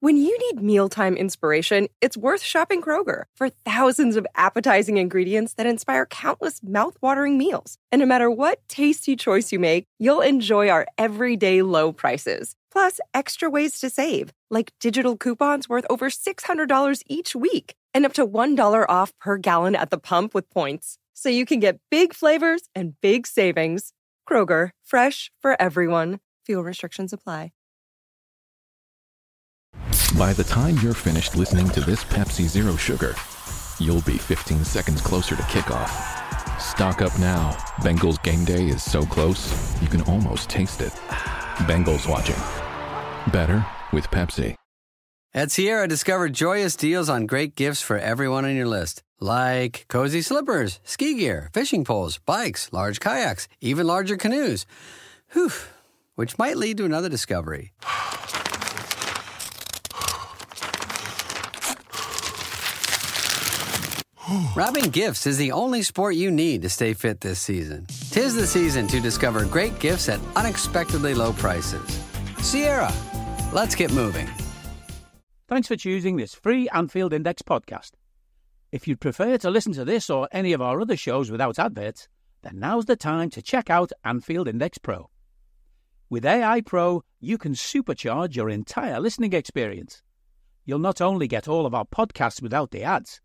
When you need mealtime inspiration, it's worth shopping Kroger for thousands of appetizing ingredients that inspire countless mouthwatering meals. And no matter what tasty choice you make, you'll enjoy our everyday low prices. Plus, extra ways to save, like digital coupons worth over $600 each week and up to $1 off per gallon at the pump with points. So you can get big flavors and big savings. Kroger, fresh for everyone. Fuel restrictions apply. By the time you're finished listening to this Pepsi Zero Sugar, you'll be 15 seconds closer to kickoff. Stock up now. Bengals game day is so close, you can almost taste it. Bengals watching. Better with Pepsi. At Sierra, discover joyous deals on great gifts for everyone on your list. Like cozy slippers, ski gear, fishing poles, bikes, large kayaks, even larger canoes. Whew, which might lead to another discovery. Wrapping gifts is the only sport you need to stay fit this season. 'Tis the season to discover great gifts at unexpectedly low prices. Sierra, let's get moving. Thanks for choosing this free Anfield Index podcast. If you'd prefer to listen to this or any of our other shows without adverts, then now's the time to check out Anfield Index Pro. With AI Pro, you can supercharge your entire listening experience. You'll not only get all of our podcasts without the ads,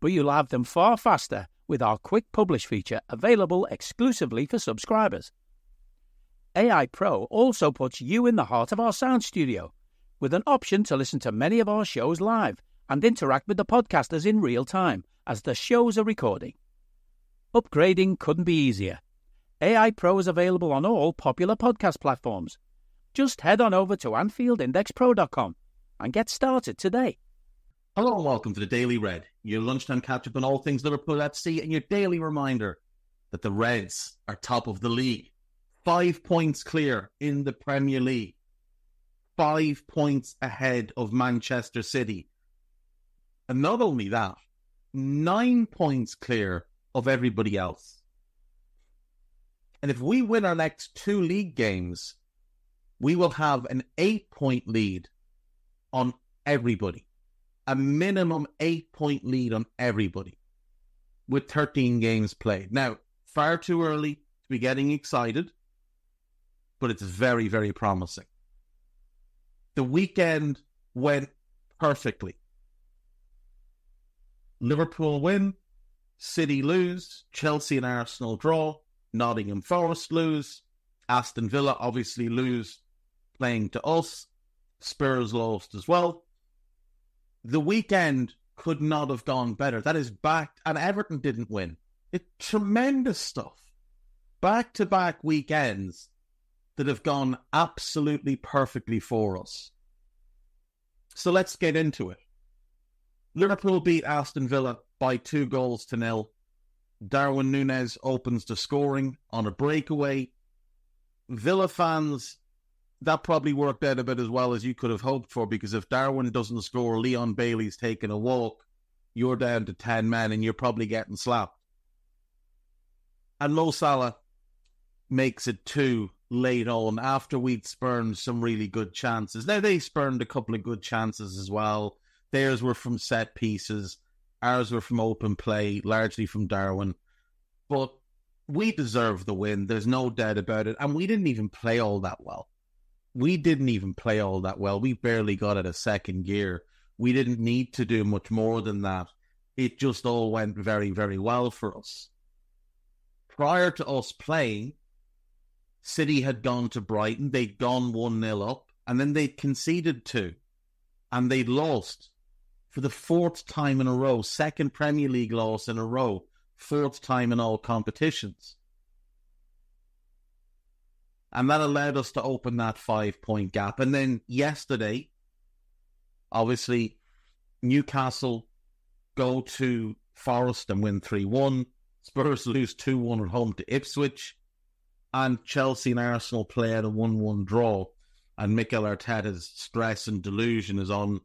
but you'll have them far faster with our Quick Publish feature available exclusively for subscribers. AI Pro also puts you in the heart of our sound studio, with an option to listen to many of our shows live and interact with the podcasters in real time as the shows are recording. Upgrading couldn't be easier. AI Pro is available on all popular podcast platforms. Just head on over to AnfieldIndexPro.com and get started today. Hello and welcome to the Daily Red, your lunchtime catch-up on all things Liverpool FC and your daily reminder that the Reds are top of the league. 5 points clear in the Premier League. 5 points ahead of Manchester City. And not only that, 9 points clear of everybody else. And if we win our next 2 league games, we will have an 8-point lead on everybody. A minimum 8-point lead on everybody with 13 games played. Now, far too early to be getting excited, but it's very, very promising. The weekend went perfectly. Liverpool win, City lose, Chelsea and Arsenal draw, Nottingham Forest lose, Aston Villa obviously lose playing to us, Spurs lost as well. The weekend could not have gone better. That is back, and Everton didn't win. It's tremendous stuff. Back-to-back weekends that have gone absolutely perfectly for us. So let's get into it. Liverpool beat Aston Villa by 2-0. Darwin Núñez opens the scoring on a breakaway. Villa fans, that probably worked out a bit as well as you could have hoped for, because if Darwin doesn't score, Leon Bailey's taking a walk, you're down to 10 men and you're probably getting slapped. And Mo Salah makes it 2 late on after we'd spurned some really good chances. Now, they spurned a couple of good chances as well. Theirs were from set pieces. Ours were from open play, largely from Darwin. But we deserved the win. There's no doubt about it. And we didn't even play all that well. We barely got out of second gear. We didn't need to do much more than that. It just all went very, very well for us. Prior to us playing, City had gone to Brighton. They'd gone 1-0 up, and then they'd conceded 2. And they'd lost for the 4th time in a row. 2nd Premier League loss in a row. 4th time in all competitions. And that allowed us to open that 5-point gap. And then yesterday, obviously, Newcastle go to Forest and win 3-1. Spurs lose 2-1 at home to Ipswich. And Chelsea and Arsenal play at a 1-1 draw. And Mikel Arteta's stress and delusion is on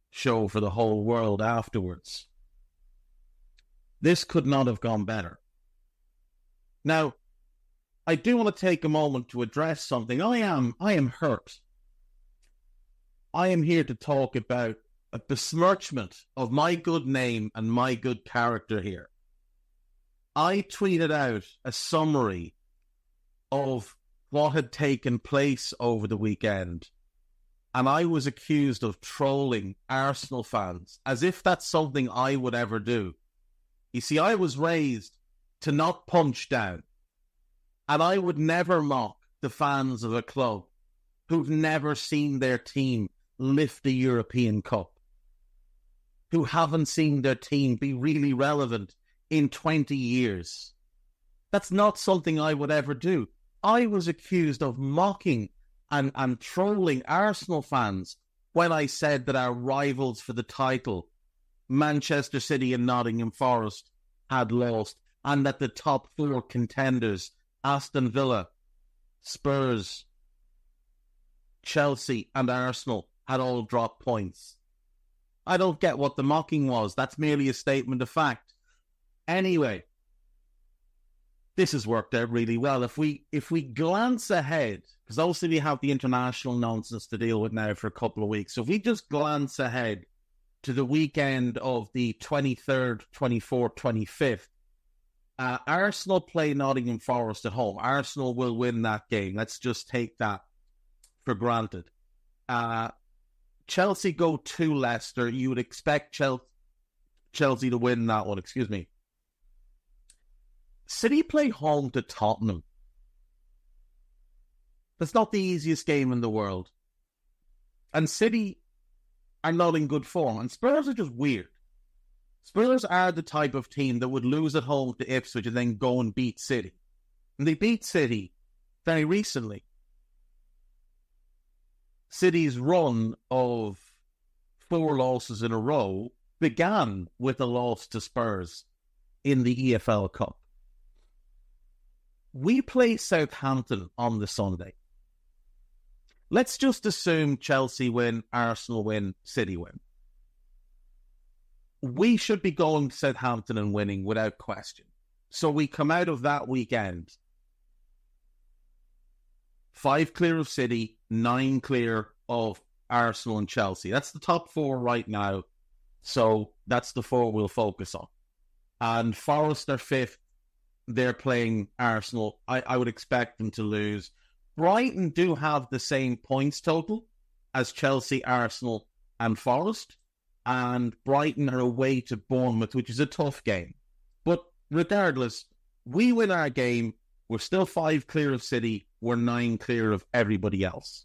show for the whole world afterwards. This could not have gone better. Now, I do want to take a moment to address something. I am hurt. I am here to talk about a besmirchment of my good name and my good character here. I tweeted out a summary of what had taken place over the weekend, and I was accused of trolling Arsenal fans, as if that's something I would ever do. You see, I was raised to not punch down, and I would never mock the fans of a club who've never seen their team lift the European Cup, who haven't seen their team be really relevant in 20 years. That's not something I would ever do. I was accused of mocking and trolling Arsenal fans when I said that our rivals for the title, Manchester City and Nottingham Forest, had lost, and that the top four contenders, Aston Villa, Spurs, Chelsea and Arsenal, had all dropped points. I don't get what the mocking was. That's merely a statement of fact. Anyway, this has worked out really well. If we glance ahead, because obviously we have the international nonsense to deal with now for a couple of weeks. So if we just glance ahead to the weekend of the 23rd, 24th, 25th, Arsenal play Nottingham Forest at home. Arsenal will win that game. Let's just take that for granted. Chelsea go to Leicester. You would expect Chelsea to win that one. Excuse me. City play home to Tottenham. That's not the easiest game in the world. And City are not in good form. And Spurs are just weird. Spurs are the type of team that would lose at home to Ipswich and then go and beat City. And they beat City very recently. City's run of 4 losses in a row began with a loss to Spurs in the EFL Cup. We play Southampton on the Sunday. Let's just assume Chelsea win, Arsenal win, City win. We should be going to Southampton and winning without question. So we come out of that weekend 5 clear of City, 9 clear of Arsenal and Chelsea. That's the top 4 right now. So that's the 4 we'll focus on. And Forest are 5th. They're playing Arsenal. I would expect them to lose. Brighton do have the same points total as Chelsea, Arsenal and Forest. And Brighton are away to Bournemouth, which is a tough game. But regardless, we win our game. We're still 5 clear of City. We're 9 clear of everybody else.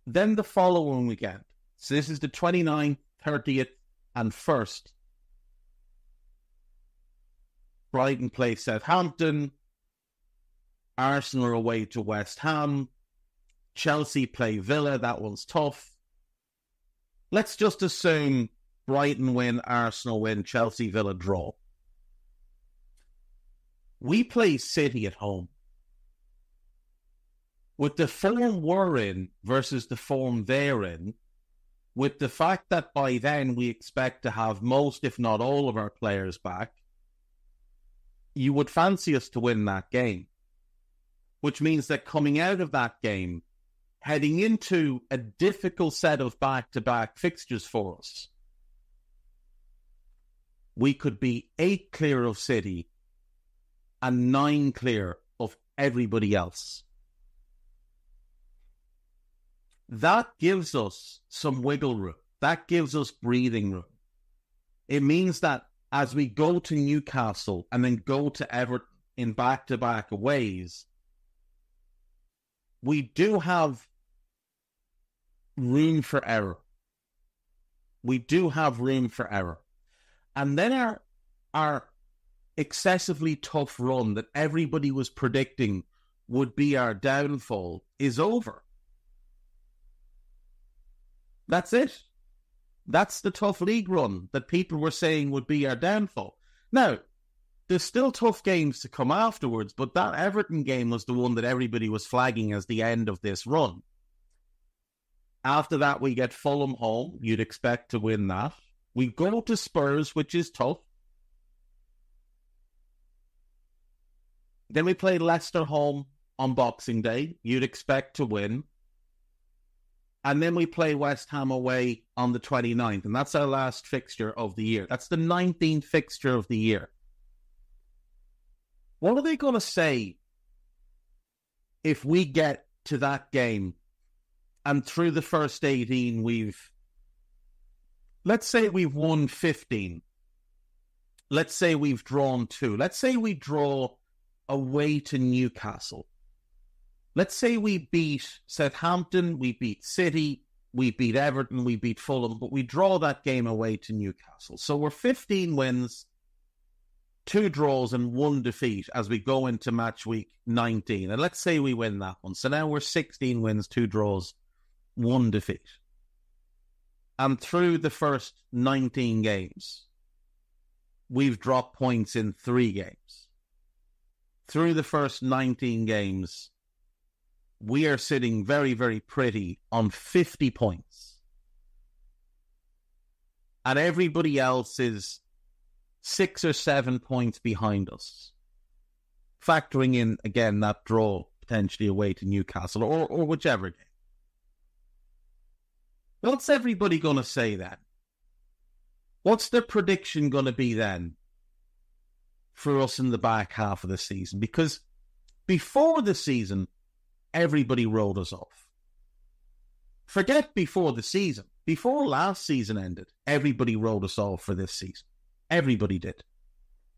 Then the following weekend. So this is the 29th, 30th and 1st. Brighton play Southampton. Arsenal are away to West Ham. Chelsea play Villa. That one's tough. Let's just assume Brighton win, Arsenal win, Chelsea, Villa draw. We play City at home. With the form we're in versus the form they're in, with the fact that by then we expect to have most, if not all, of our players back, you would fancy us to win that game. Which means that coming out of that game, heading into a difficult set of back-to-back fixtures for us, we could be 8 clear of City and 9 clear of everybody else. That gives us some wiggle room. That gives us breathing room. It means that as we go to Newcastle and then go to Everton in back-to-back aways, we do have room for error. We do have room for error. And then our excessively tough run that everybody was predicting would be our downfall is over. That's it. That's the tough league run that people were saying would be our downfall. Now, there's still tough games to come afterwards, but that Everton game was the one that everybody was flagging as the end of this run. After that, we get Fulham home. You'd expect to win that. We go to Spurs, which is tough. Then we play Leicester home on Boxing Day. You'd expect to win. And then we play West Ham away on the 29th, and that's our last fixture of the year. That's the 19th fixture of the year. What are they going to say if we get to that game and through the first 18 let's say we've won 15. Let's say we've drawn 2. Let's say we draw away to Newcastle. Let's say we beat Southampton, we beat City, we beat Everton, we beat Fulham, but we draw that game away to Newcastle. So we're 15 wins, 2 draws and 1 defeat as we go into match week 19. And let's say we win that one. So now we're 16 wins, 2 draws, 1 defeat. And through the first 19 games, we've dropped points in 3 games. Through the first 19 games, we are sitting very, very pretty on 50 points. And everybody else is 6 or 7 points behind us. Factoring in, again, that draw potentially away to Newcastle or whichever game. What's everybody going to say then? What's their prediction going to be then for us in the back half of the season? Because before the season, everybody wrote us off. Forget before the season. Before last season ended, everybody wrote us off for this season. Everybody did.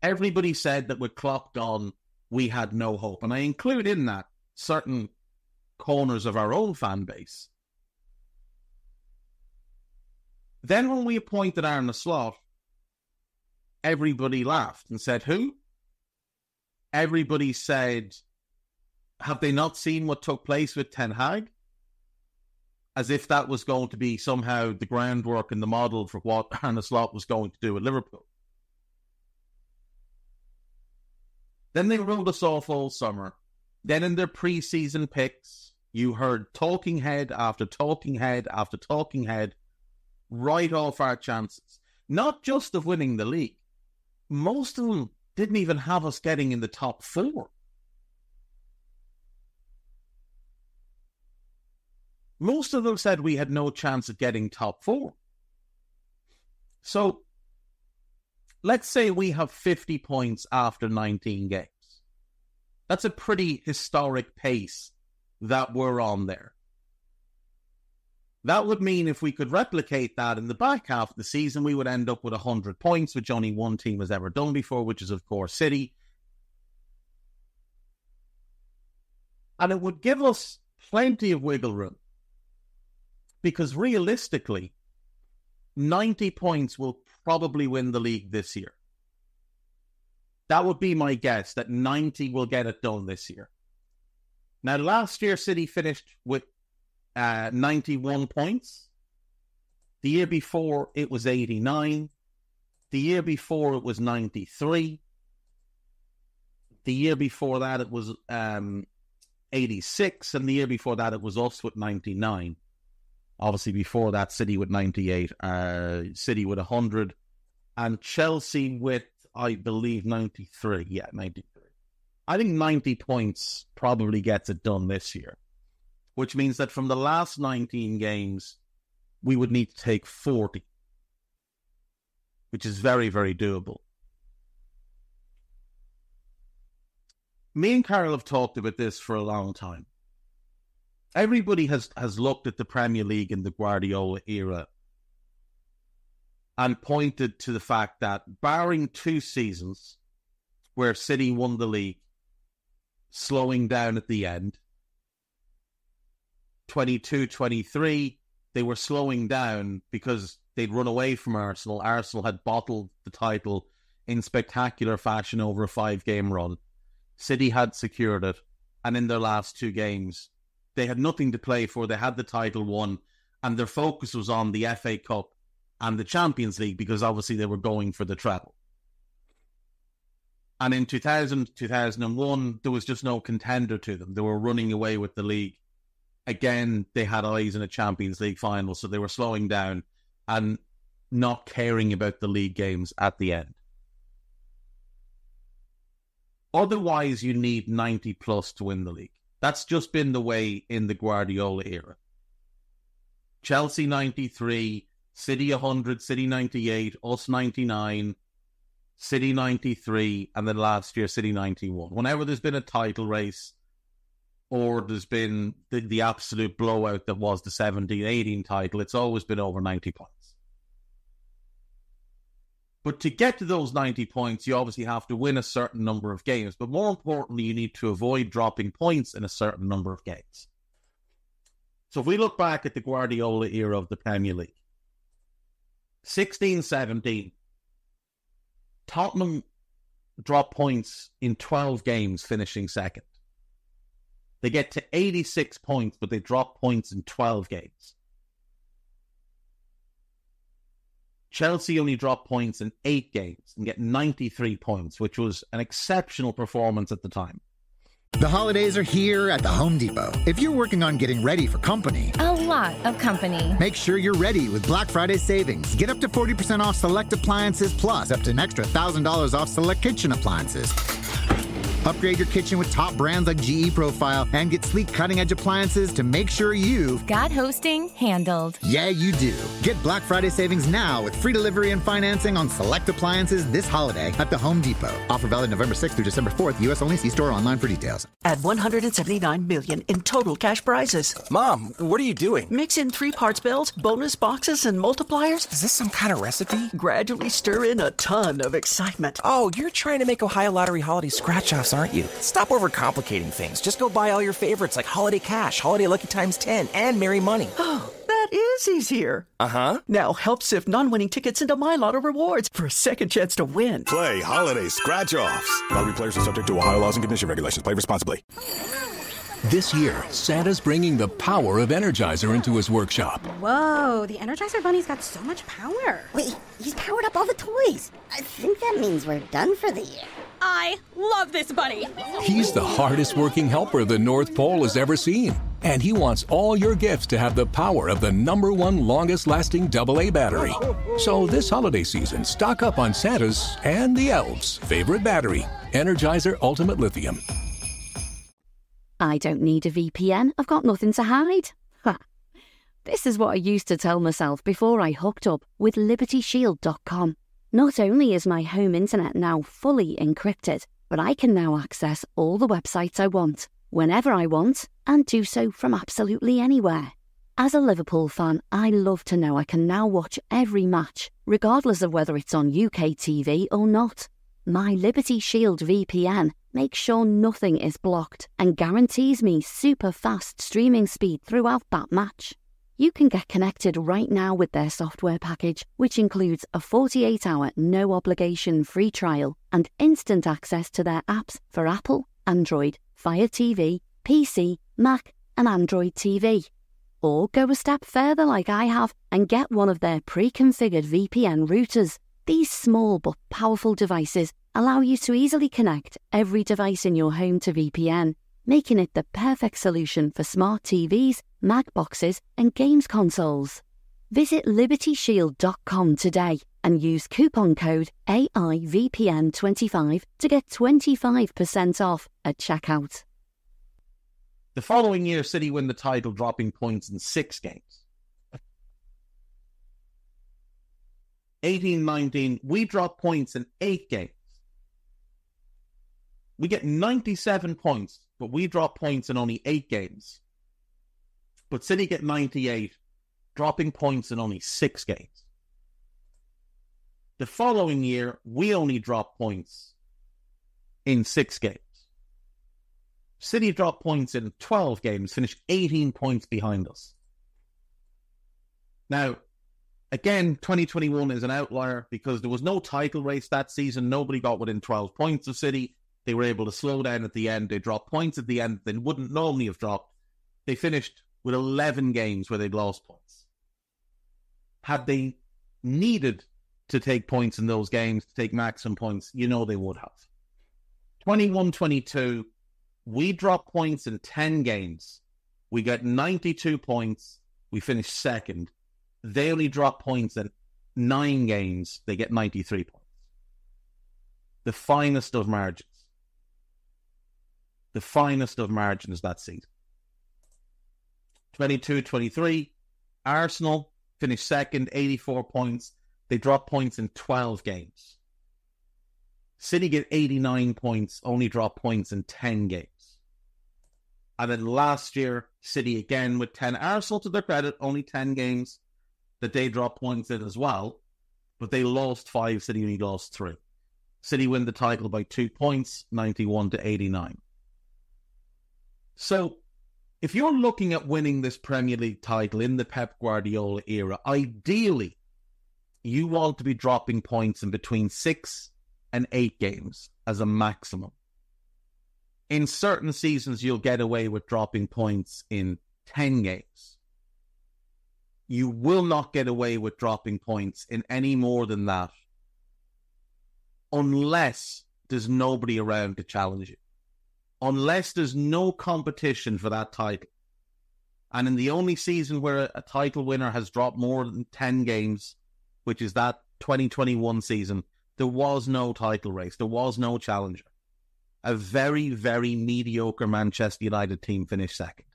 Everybody said that with Klopp gone, we had no hope. And I include in that certain corners of our own fan base. Then when we appointed Arne Slot, everybody laughed and said, who? Everybody said, have they not seen what took place with Ten Hag? As if that was going to be somehow the groundwork and the model for what Arne Slot was going to do at Liverpool. Then they wrote us off all summer. Then in their pre-season picks, you heard talking head after talking head after talking head write off our chances. Not just of winning the league. Most of them didn't even have us getting in the top 4. Most of them said we had no chance of getting top 4. So, let's say we have 50 points after 19 games. That's a pretty historic pace that we're on there. That would mean if we could replicate that in the back half of the season, we would end up with 100 points, which only one team has ever done before, which is, of course, City. And it would give us plenty of wiggle room. Because realistically, 90 points will probably win the league this year. That would be my guess, that 90 will get it done this year. Now, last year, City finished with 91 points. The year before, it was 89. The year before, it was 93. The year before that, it was 86. And the year before that, it was us with 99. Obviously, before that, City with 98, City with 100, and Chelsea with, I believe, 93. Yeah, 93. I think 90 points probably gets it done this year, which means that from the last 19 games, we would need to take 40, which is very, very doable. Me and Carol have talked about this for a long time. Everybody has looked at the Premier League in the Guardiola era and pointed to the fact that barring 2 seasons where City won the league, slowing down at the end, 22-23, they were slowing down because they'd run away from Arsenal. Arsenal had bottled the title in spectacular fashion over a 5-game run. City had secured it, and in their last 2 games, they had nothing to play for. They had the title won, and their focus was on the FA Cup and the Champions League because obviously they were going for the treble. And in 2000, 2001, there was just no contender to them. They were running away with the league. Again, they had eyes in a Champions League final, so they were slowing down and not caring about the league games at the end. Otherwise, you need 90 plus to win the league. That's just been the way in the Guardiola era. Chelsea 93, City 100, City 98, us 99, City 93, and then last year City 91. Whenever there's been a title race or there's been the absolute blowout that was the 17-18 title, it's always been over 90 points. But to get to those 90 points, you obviously have to win a certain number of games. But more importantly, you need to avoid dropping points in a certain number of games. So if we look back at the Guardiola era of the Premier League, 16-17, Tottenham dropped points in 12 games, finishing second. They get to 86 points, but they drop points in 12 games. Chelsea only dropped points in 8 games and get 93 points, which was an exceptional performance at the time. The holidays are here at the Home Depot. If you're working on getting ready for company, a lot of company, make sure you're ready with Black Friday savings. Get up to 40% off select appliances, plus up to an extra $1,000 off select kitchen appliances. Upgrade your kitchen with top brands like GE Profile and get sleek cutting-edge appliances to make sure you've got hosting handled. Yeah, you do. Get Black Friday savings now with free delivery and financing on select appliances this holiday at the Home Depot. Offer valid November 6th through December 4th. U.S. only. See store or online for details. At $179 million in total cash prizes. Mom, what are you doing? Mix in 3 parts bills, bonus boxes, and multipliers. Is this some kind of recipe? Gradually stir in a ton of excitement. Oh, you're trying to make Ohio Lottery holiday scratch-offs, aren't you? Stop overcomplicating things. Just go buy all your favorites like Holiday Cash, Holiday Lucky Times 10, and Merry Money. Oh, that is easier. Uh-huh. Now help sift non-winning tickets into My Lotto Rewards for a second chance to win. Play Holiday Scratch-Offs. Lottery players are subject to Ohio laws and condition regulations. Play responsibly. This year, Santa's bringing the power of Energizer into his workshop. Whoa, the Energizer Bunny's got so much power. Wait, he's powered up all the toys. I think that means we're done for the year. I love this bunny. He's the hardest working helper the North Pole has ever seen. And he wants all your gifts to have the power of the #1 longest lasting AA battery. So this holiday season, stock up on Santa's and the elves' favorite battery, Energizer Ultimate Lithium. I don't need a VPN. I've got nothing to hide. Ha. This is what I used to tell myself before I hooked up with LibertyShield.com. Not only is my home internet now fully encrypted, but I can now access all the websites I want, whenever I want, and do so from absolutely anywhere. As a Liverpool fan, I love to know I can now watch every match, regardless of whether it's on UK TV or not. My Liberty Shield VPN makes sure nothing is blocked and guarantees me super fast streaming speed throughout that match. You can get connected right now with their software package, which includes a 48-hour no-obligation free trial and instant access to their apps for Apple, Android, Fire TV, PC, Mac and Android TV. Or go a step further like I have and get one of their pre-configured VPN routers. These small but powerful devices allow you to easily connect every device in your home to VPN, making it the perfect solution for smart TVs, Mac boxes, and games consoles. Visit LibertyShield.com today and use coupon code AIVPN25 to get 25% off at checkout. The following year, City win the title, dropping points in 6 games. 18-19, we drop points in 8 games. We get 97 points, but we drop points in only 8 games. But City get 98, dropping points in only 6 games. The following year, we only drop points in 6 games. City drop points in 12 games, finished 18 points behind us. Now, again, 2021 is an outlier because there was no title race that season. Nobody got within 12 points of City. They were able to slow down at the end. They dropped points at the end they wouldn't normally have dropped. They finished with 11 games where they'd lost points. Had they needed to take points in those games, to take maximum points, you know they would have. 21-22, we dropped points in 10 games. We got 92 points. We finished second. They only drop points in 9 games. They get 93 points. The finest of margins. The finest of margins that season. 22-23, Arsenal finished second, 84 points. They dropped points in 12 games. City get 89 points, only dropped points in 10 games. And then last year, City again with 10. Arsenal, to their credit, only 10 games that they dropped points in as well. But they lost 5, City only lost 3. City win the title by 2 points, 91 to 89. So, if you're looking at winning this Premier League title in the Pep Guardiola era, ideally, you want to be dropping points in between 6 and 8 games as a maximum. In certain seasons, you'll get away with dropping points in 10 games. You will not get away with dropping points in any more than that unless there's nobody around to challenge you. Unless there's no competition for that title. And in the only season where a title winner has dropped more than 10 games, which is that 2021 season, there was no title race. There was no challenger. A very, very mediocre Manchester United team finished second.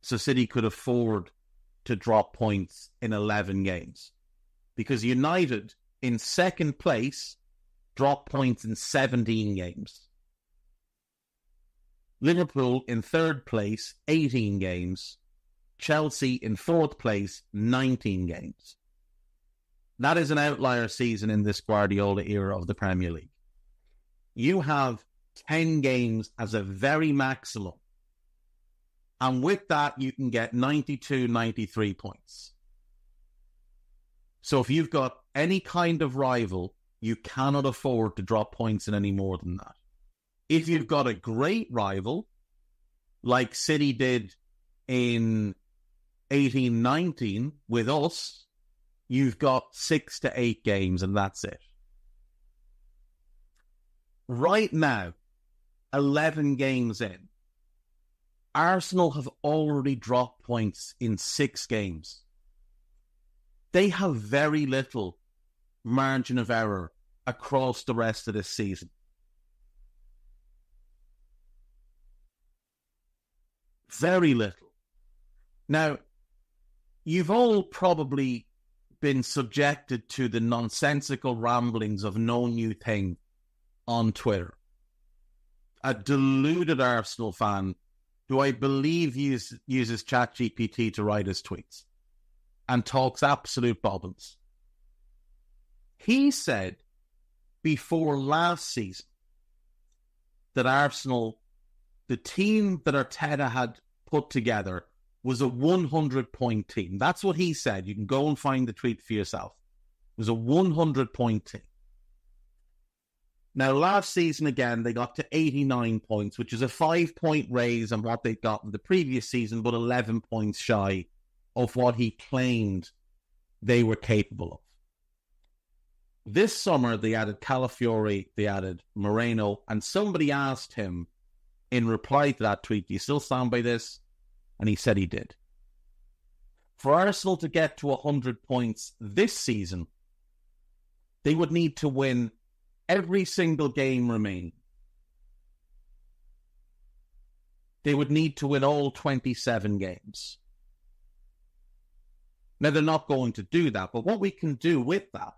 So City could afford to drop points in 11 games. Because United, in second place, dropped points in 17 games. Liverpool in third place, 18 games. Chelsea in fourth place, 19 games. That is an outlier season in this Guardiola era of the Premier League. You have 10 games as a very maximum. And with that, you can get 92, 93 points. So if you've got any kind of rival, you cannot afford to drop points in any more than that. If you've got a great rival, like City did in 18-19 with us, you've got 6 to 8 games and that's it. Right now, 11 games in, Arsenal have already dropped points in 6 games. They have very little margin of error across the rest of this season. Very little. Now, you've all probably been subjected to the nonsensical ramblings of No New Thing on Twitter. A deluded Arsenal fan who I believe uses ChatGPT to write his tweets and talks absolute bobbins. He said before last season that Arsenal, the team that Arteta had put together, was a 100-point team. That's what he said. You can go and find the tweet for yourself. It was a 100-point team. Now, last season, again, they got to 89 points, which is a 5-point raise on what they got in the previous season, but 11 points shy of what he claimed they were capable of. This summer, they added Calafiori, they added Moreno, and somebody asked him in reply to that tweet, do you still stand by this? And he said he did. For Arsenal to get to 100 points this season, they would need to win every single game remaining. They would need to win all 27 games. Now, they're not going to do that, but what we can do with that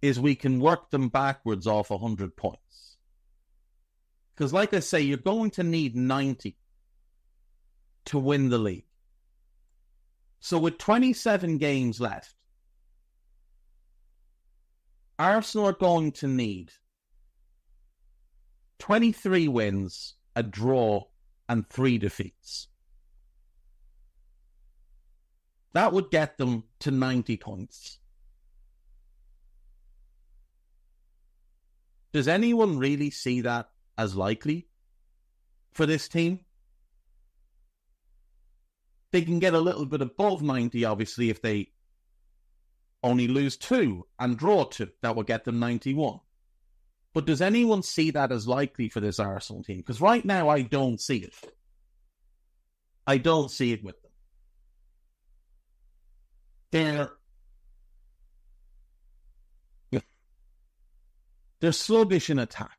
is we can work them backwards off 100 points. Because like I say, you're going to need 90 to win the league. So with 27 games left, Arsenal are going to need 23 wins, a draw, and 3 defeats. That would get them to 90 points. Does anyone really see that as likely for this team? They can get a little bit above 90, obviously, if they only lose 2 and draw 2. That will get them 91. But does anyone see that as likely for this Arsenal team? Because right now, I don't see it. I don't see it with them. They're sluggish in attack.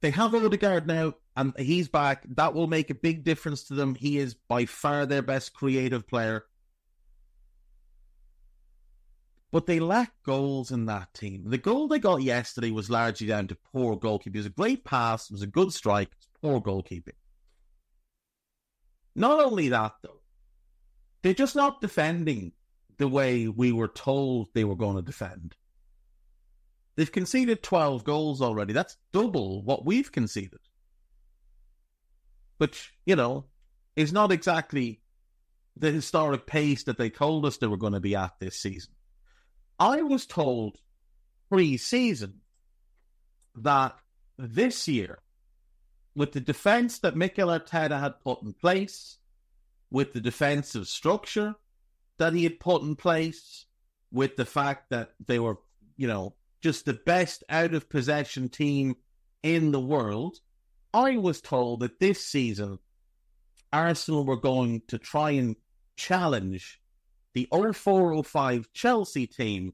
They have Odegaard now, and he's back. That will make a big difference to them. He is by far their best creative player. But they lack goals in that team. The goal they got yesterday was largely down to poor goalkeeping. It was a great pass. It was a good strike. It was poor goalkeeping. Not only that, though, they're just not defending the way we were told they were going to defend. They've conceded 12 goals already. That's double what we've conceded. Which, is not exactly the historic pace that they told us they were going to be at this season. I was told pre-season that this year, with the defence that Mikel Arteta had put in place, with the defensive structure that he had put in place, with the fact that they were, just the best out-of-possession team in the world, I was told that this season, Arsenal were going to try and challenge the 04-05 Chelsea team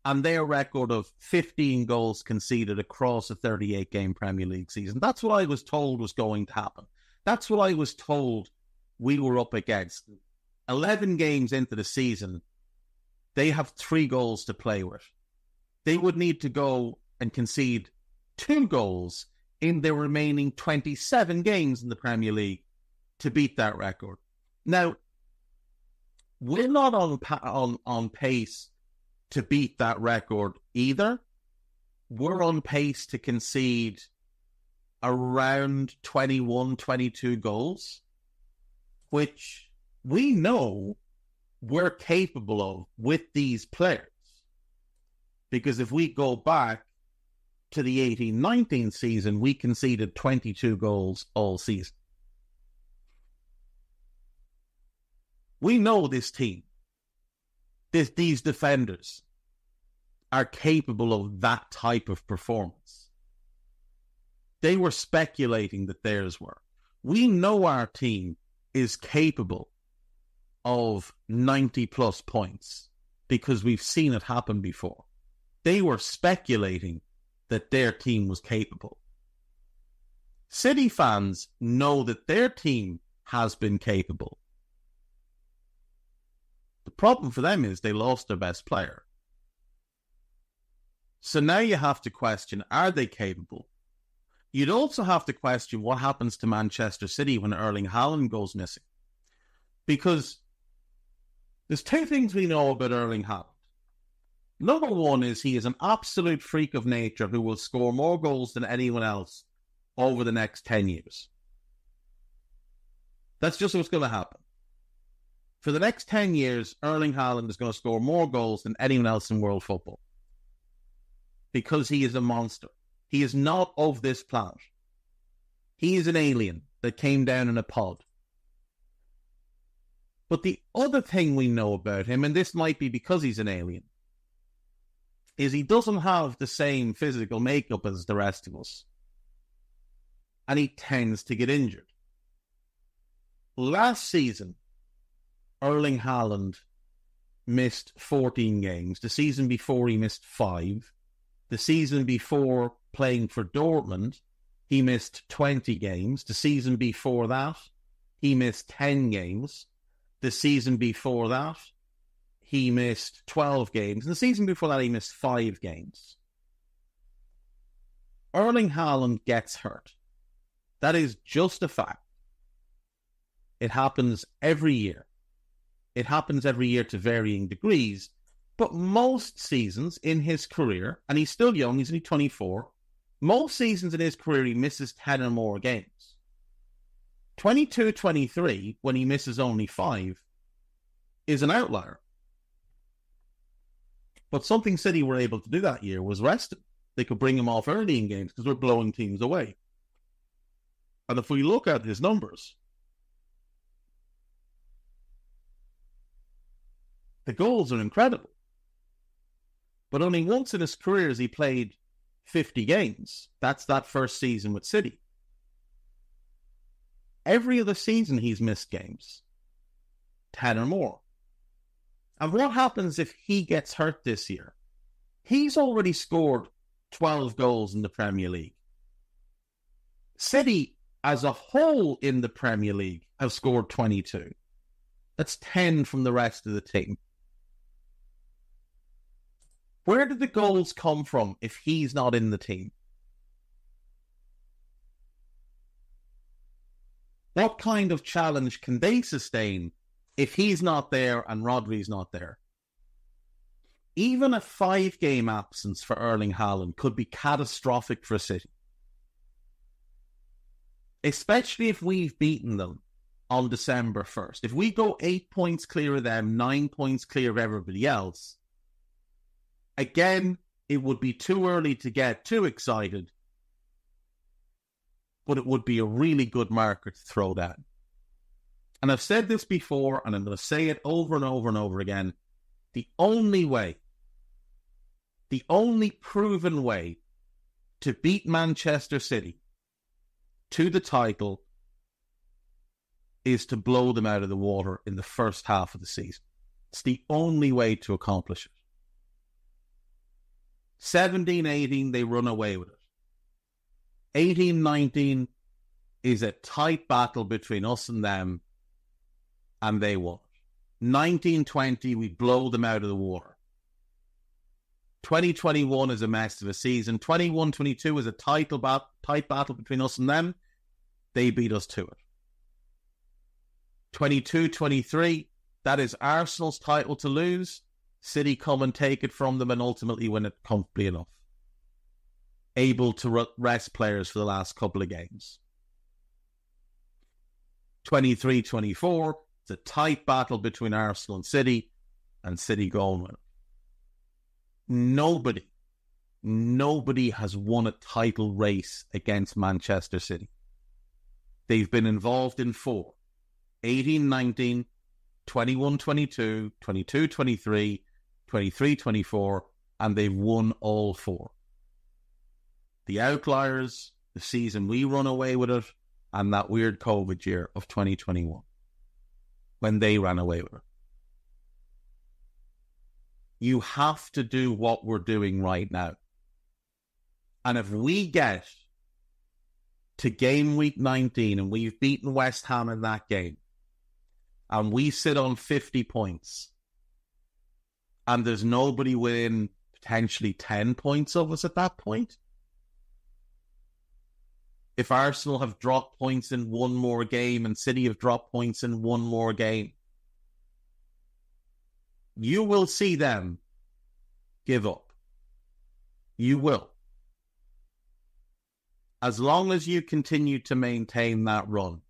and their record of 15 goals conceded across a 38-game Premier League season. That's what I was told was going to happen. That's what I was told we were up against. 11 games into the season, they have 3 goals to play with. They would need to go and concede 2 goals in their remaining 27 games in the Premier League to beat that record. Now, we're not on pace to beat that record either. We're on pace to concede around 21, 22 goals, which we know we're capable of with these players. Because if we go back to the 18-19 season, we conceded 22 goals all season. We know this team, these defenders, are capable of that type of performance. They were speculating that theirs were. We know our team is capable of 90-plus points because we've seen it happen before. They were speculating that their team was capable. City fans know that their team has been capable. The problem for them is they lost their best player. So now you have to question, are they capable? You'd also have to question what happens to Manchester City when Erling Haaland goes missing. Because there's 2 things we know about Erling Haaland. Number 1 is he is an absolute freak of nature who will score more goals than anyone else over the next 10 years. That's just what's going to happen. For the next 10 years, Erling Haaland is going to score more goals than anyone else in world football. Because he is a monster. He is not of this planet. He is an alien that came down in a pod. But the other thing we know about him, and this might be because he's an alien, is he doesn't have the same physical makeup as the rest of us. And he tends to get injured. Last season, Erling Haaland missed 14 games. The season before, he missed 5. The season before, playing for Dortmund, he missed 20 games. The season before that, he missed 10 games. The season before that, he missed 12 games. And the season before that, he missed 5 games. Erling Haaland gets hurt. That is just a fact. It happens every year. It happens every year to varying degrees. But most seasons in his career, and he's still young, he's only 24, most seasons in his career he misses 10 or more games. 22-23, when he misses only 5, is an outlier. But something City were able to do that year was rest him. They could bring him off early in games because we're blowing teams away. And if we look at his numbers, the goals are incredible. But only once in his career has he played 50 games. That's that first season with City. Every other season he's missed games. 10 or more. And what happens if he gets hurt this year? He's already scored 12 goals in the Premier League. City, as a whole in the Premier League, have scored 22. That's 10 from the rest of the team. Where did the goals come from if he's not in the team? What kind of challenge can they sustain if he's not there and Rodri's not there? Even a 5-game absence for Erling Haaland could be catastrophic for City. Especially if we've beaten them on December 1st. If we go 8 points clear of them, 9 points clear of everybody else, again, it would be too early to get too excited, but it would be a really good marker to throw down. And I've said this before, and I'm going to say it over and over and over again. The only proven way to beat Manchester City to the title is to blow them out of the water in the first half of the season. It's the only way to accomplish it. 17-18, they run away with it. 18-19 is a tight battle between us and them, and they won. 19-20, we blow them out of the water. 2021 is a mess of a season. 21-22 is a tight battle between us and them. They beat us to it. 22-23, that is Arsenal's title to lose. City come and take it from them and ultimately win it comfortably enough. Able to rest players for the last couple of games. 23-24, it's a tight battle between Arsenal and City going with it. Nobody has won a title race against Manchester City. They've been involved in 4. 18-19, 21-22, 22-23, 23-24, and they've won all 4. The outliers, the season we run away with it, and that weird COVID year of 2021, when they ran away with it. You have to do what we're doing right now. And if we get to game week 19 and we've beaten West Ham in that game, and we sit on 50 points, and there's nobody within potentially 10 points of us at that point, if Arsenal have dropped points in one more game and City have dropped points in one more game, you will see them give up. You will. As long as you continue to maintain that run,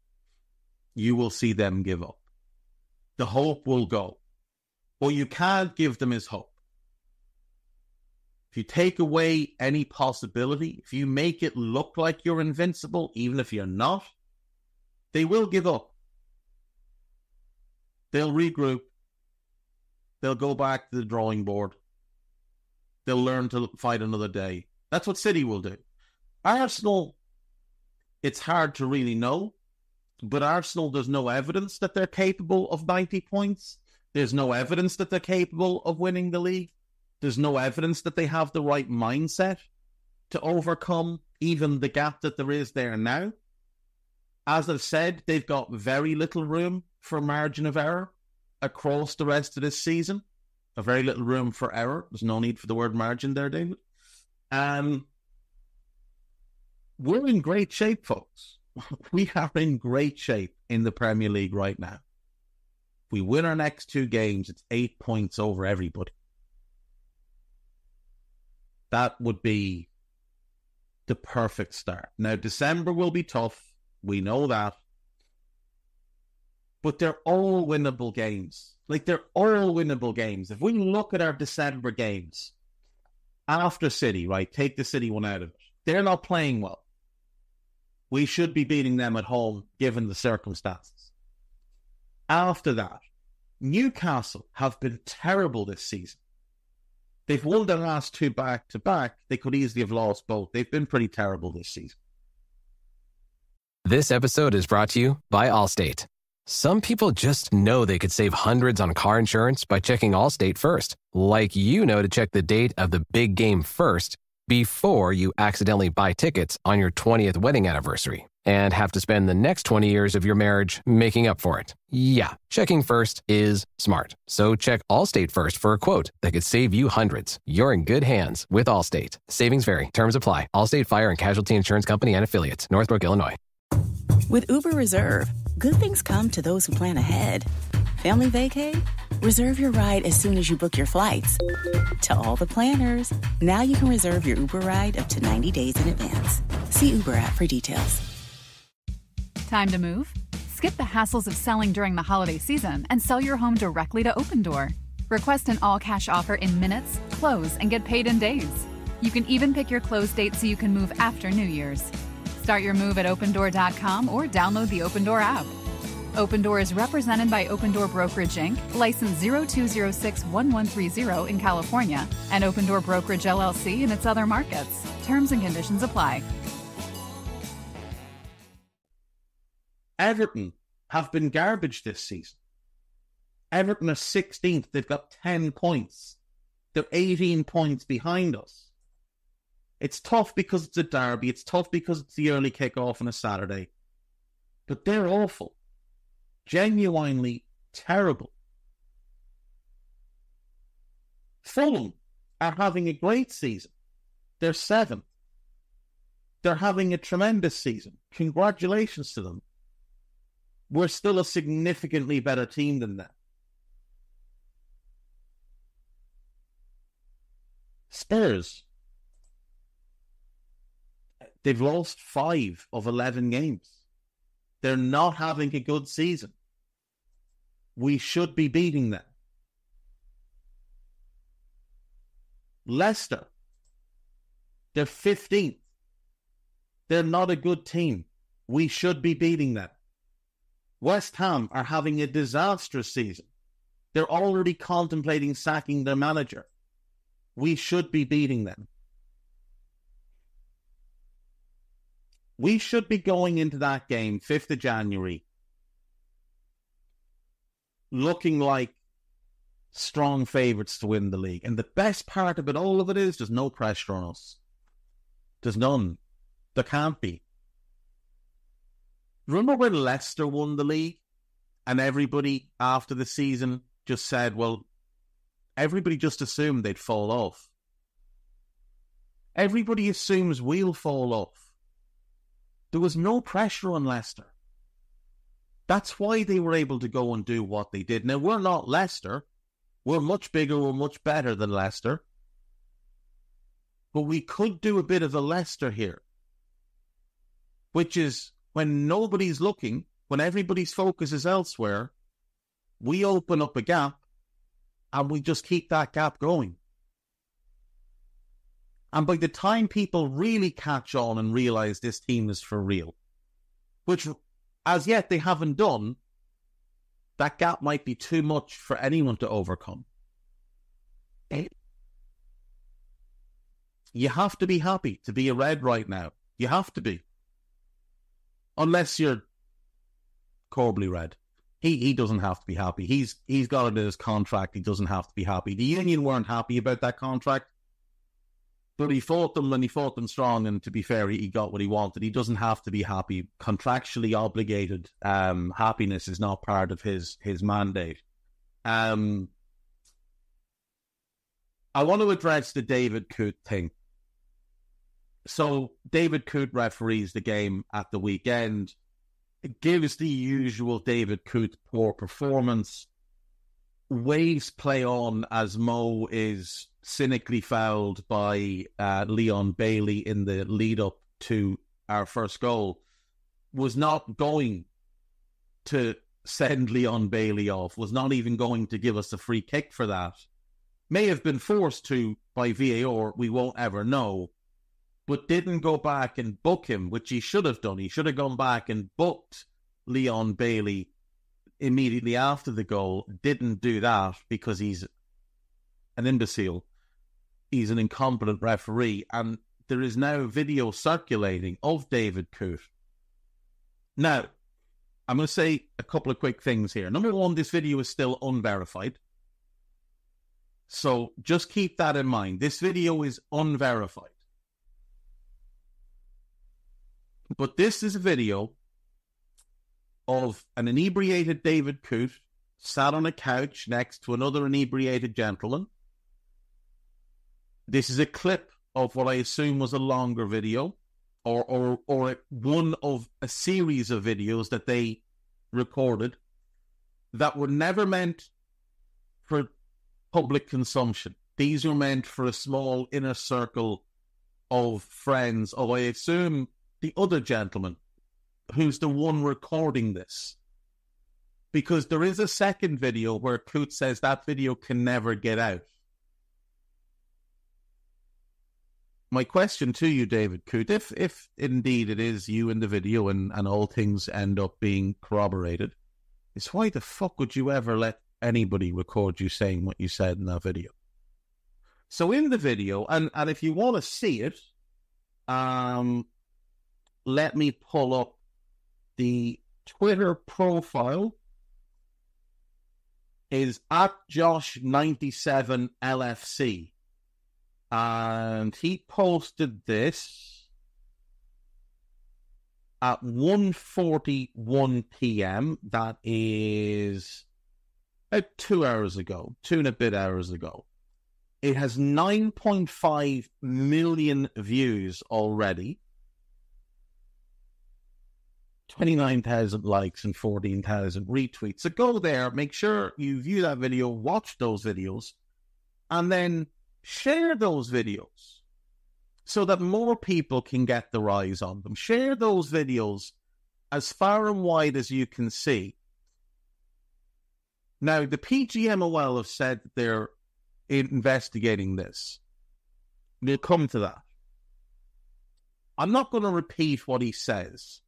you will see them give up. The hope will go. What you can't give them is hope. If you take away any possibility, if you make it look like you're invincible, even if you're not, they will give up. They'll regroup. They'll go back to the drawing board. They'll learn to fight another day. That's what City will do. Arsenal, it's hard to really know, but Arsenal, there's no evidence that they're capable of 90 points. There's no evidence that they're capable of winning the league. There's no evidence that they have the right mindset to overcome even the gap that there is there now. As I've said, they've got very little room for margin of error across the rest of this season. A very little room for error. There's no need for the word margin there, David. We're in great shape, folks. We are in great shape in the Premier League right now. If we win our next 2 games, it's 8 points over everybody. That would be the perfect start. Now, December will be tough. We know that. But they're all winnable games. They're all winnable games. If we look at our December games, after City, right, take the City one out of it, they're not playing well. We should be beating them at home, given the circumstances. After that, Newcastle have been terrible this season. They've won their last 2 back-to-back. They could easily have lost both. They've been pretty terrible this season. This episode is brought to you by Allstate. Some people just know they could save hundreds on car insurance by checking Allstate first. Like to check the date of the big game first before you accidentally buy tickets on your 20th wedding anniversary. and have to spend the next 20 years of your marriage making up for it. Yeah, checking first is smart. So check Allstate first for a quote that could save you hundreds. You're in good hands with Allstate. Savings vary. Terms apply. Allstate Fire and Casualty Insurance Company and Affiliates. Northbrook, Illinois. With Uber Reserve, good things come to those who plan ahead. Family vacay? Reserve your ride as soon as you book your flights. To all the planners, now you can reserve your Uber ride up to 90 days in advance. See Uber app for details. Time to move? Skip the hassles of selling during the holiday season and sell your home directly to Opendoor. Request an all-cash offer in minutes, close, and get paid in days. You can even pick your close date so you can move after New Year's. Start your move at Opendoor.com or download the Opendoor app. Opendoor is represented by Opendoor Brokerage Inc., license 02061130 in California, and Opendoor Brokerage LLC in its other markets. Terms and conditions apply. Everton have been garbage this season. Everton are 16th. They've got 10 points. They're 18 points behind us. It's tough because it's a derby. It's tough because it's the early kickoff on a Saturday. But they're awful. Genuinely terrible. Fulham are having a great season. They're 7th. They're having a tremendous season. Congratulations to them. We're still a significantly better team than them. Spurs. They've lost 5 of 11 games. They're not having a good season. We should be beating them. Leicester. They're 15th. They're not a good team. We should be beating them. West Ham are having a disastrous season. They're already contemplating sacking their manager. We should be beating them. We should be going into that game, 5th of January, looking like strong favourites to win the league. And the best part of it, all of it is, there's no pressure on us. There's none. There can't be. Remember when Leicester won the league and everybody after the season just said, well, everybody just assumed they'd fall off. Everybody assumes we'll fall off. There was no pressure on Leicester. That's why they were able to go and do what they did. Now, we're not Leicester. We're much bigger, we're much better than Leicester. But we could do a bit of a Leicester here, which is when nobody's looking, when everybody's focus is elsewhere, we open up a gap and we just keep that gap going. And by the time people really catch on and realise this team is for real, which as yet they haven't done, that gap might be too much for anyone to overcome. You have to be happy to be a Red right now. You have to be. Unless you're Corbly Red. He doesn't have to be happy. He's got it in his contract. He doesn't have to be happy. The Union weren't happy about that contract. But he fought them and he fought them strong, and to be fair, he got what he wanted. He doesn't have to be happy. Contractually obligated happiness is not part of his mandate. I want to address the David Coote thing. So David Coote referees the game at the weekend. It gives the usual David Coote poor performance. Waves play on as Mo is cynically fouled by Leon Bailey in the lead up to our first goal. Was not going to send Leon Bailey off, was not even going to give us a free kick for that. May have been forced to by VAR, we won't ever know, but didn't go back and book him, which he should have done. He should have gone back and booked Leon Bailey immediately after the goal. Didn't do that because he's an imbecile. He's an incompetent referee, and there is now video circulating of David Coote. Now, I'm going to say a couple of quick things here. Number one, this video is still unverified. So just keep that in mind. This video is unverified. But this is a video of an inebriated David Coote sat on a couch next to another inebriated gentleman. This is a clip of what I assume was a longer video, or one of a series of videos that they recorded that were never meant for public consumption. These were meant for a small inner circle of friends of, I assume, the other gentleman who's the one recording this. Because there is a second video where Coote says that video can never get out. My question to you, David Coote, if indeed it is you in the video and all things end up being corroborated, is why the fuck would you ever let anybody record you saying what you said in that video? So in the video, and if you want to see it, let me pull up the Twitter profile. Is at Josh97LFC. And he posted this at 1:41 p.m. That is about 2 hours ago, 2 and a bit hours ago. It has 9.5 million views already, 29,000 likes and 14,000 retweets. So go there, make sure you view that video, watch those videos, and then share those videos so that more people can get their eyes on them. Share those videos as far and wide as you can see. Now, the PGMOL have said that they're investigating this. We'll come to that. I'm not going to repeat what he says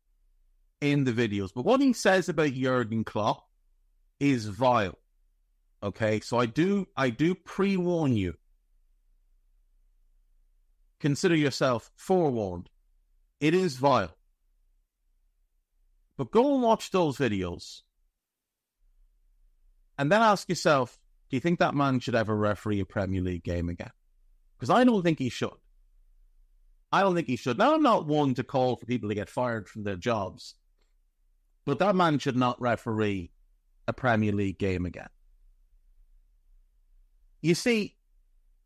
in the videos, but what he says about Jurgen Klopp is vile. Okay, so I do pre-warn you. Consider yourself forewarned. It is vile. But go and watch those videos. And then ask yourself, do you think that man should ever referee a Premier League game again? Because I don't think he should. I don't think he should. Now, I'm not one to call for people to get fired from their jobs. But that man should not referee a Premier League game again. You see,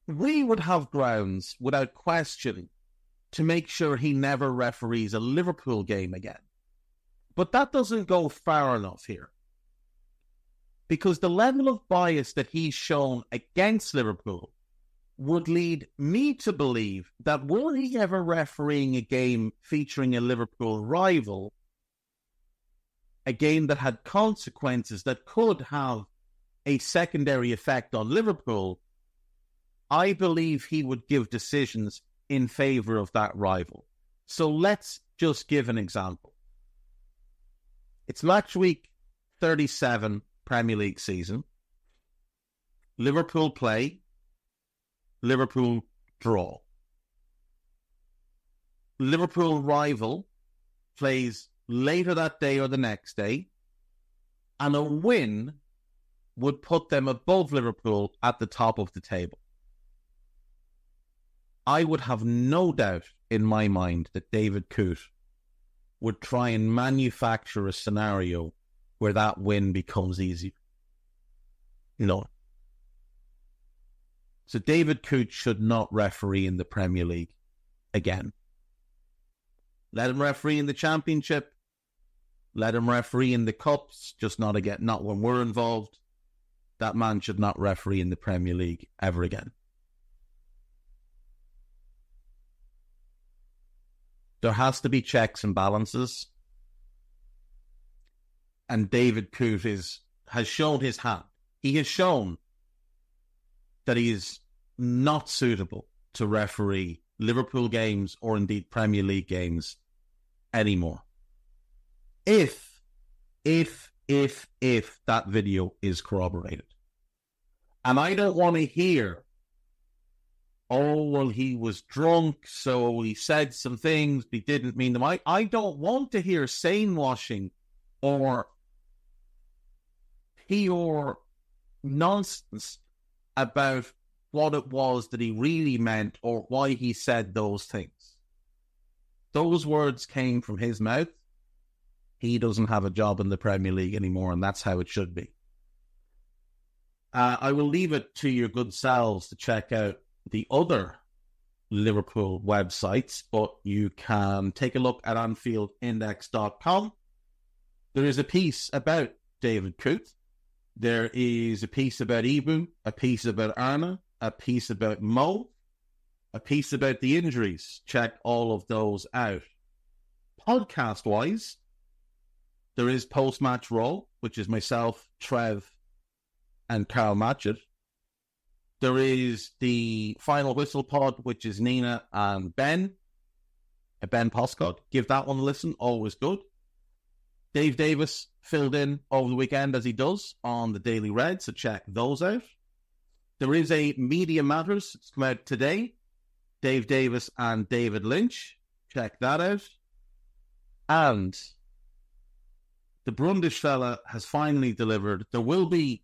we would have grounds, without question, to make sure he never referees a Liverpool game again. But that doesn't go far enough here. Because the level of bias that he's shown against Liverpool would lead me to believe that were he ever refereeing a game featuring a Liverpool rival, a game that had consequences that could have a secondary effect on Liverpool, I believe he would give decisions in favour of that rival. So let's just give an example. It's match week 37 Premier League season. Liverpool play. Liverpool draw. Liverpool rival plays later that day or the next day, and a win would put them above Liverpool at the top of the table. I would have no doubt in my mind that David Coote would try and manufacture a scenario where that win becomes easier. No. So David Coote should not referee in the Premier League again. Let him referee in the Championship. Let him referee in the Cups, just not again, not when we're involved. That man should not referee in the Premier League ever again. There has to be checks and balances. And David Coote has shown his hand. He has shown that he is not suitable to referee Liverpool games or indeed Premier League games anymore. If that video is corroborated. And I don't want to hear, oh, well, he was drunk, so he said some things, but he didn't mean them. I don't want to hear sane washing or pure nonsense about what it was that he really meant or why he said those things. those words came from his mouth, he doesn't have a job in the Premier League anymore, and that's how it should be. I will leave it to your good selves to check out the other Liverpool websites, but you can take a look at AnfieldIndex.com. There is a piece about David Coote. There is a piece about Ibu, a piece about Arna, a piece about Mo, a piece about the injuries. Check all of those out. Podcast-wise, there is Post-Match Raw, which is myself, Trev, and Carl Matchett. There is the Final Whistle Pod, which is Nina and Ben Poscott. Give that one a listen, always good. Dave Davis filled in over the weekend as he does on the Daily Red, so check those out. There is a Media Matters, it's come out today. Dave Davis and David Lynch, check that out. And the Brundish fella has finally delivered. There will be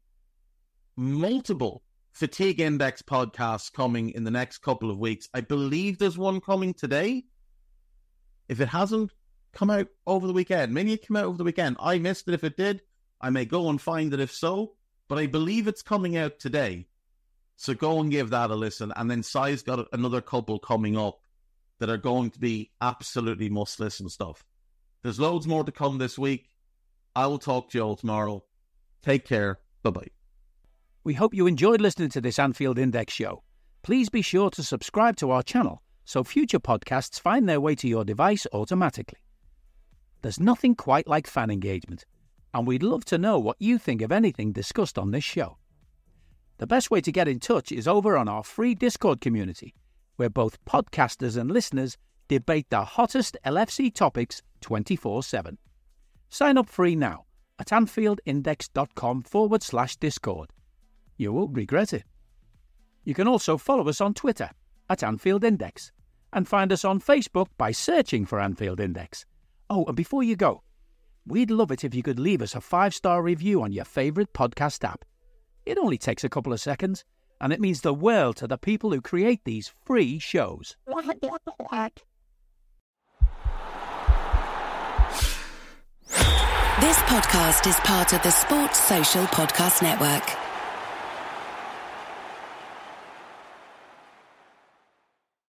multiple Fatigue Index podcasts coming in the next couple of weeks. I believe there's one coming today. If it hasn't come out over the weekend, maybe it came out over the weekend. I missed it. If it did, I may go and find it if so. But I believe it's coming out today. So go and give that a listen. And then Sai's got another couple coming up that are going to be absolutely must-listen stuff. There's loads more to come this week. I will talk to you all tomorrow. Take care. Bye-bye. We hope you enjoyed listening to this Anfield Index show. Please be sure to subscribe to our channel so future podcasts find their way to your device automatically. There's nothing quite like fan engagement, and we'd love to know what you think of anything discussed on this show. The best way to get in touch is over on our free Discord community, where both podcasters and listeners debate the hottest LFC topics 24/7. Sign up free now at AnfieldIndex.com/Discord. You won't regret it. You can also follow us on Twitter at Anfield Index and find us on Facebook by searching for Anfield Index. Oh, and before you go, we'd love it if you could leave us a 5-star review on your favourite podcast app. It only takes a couple of seconds, and it means the world to the people who create these free shows. This podcast is part of the Sports Social Podcast Network.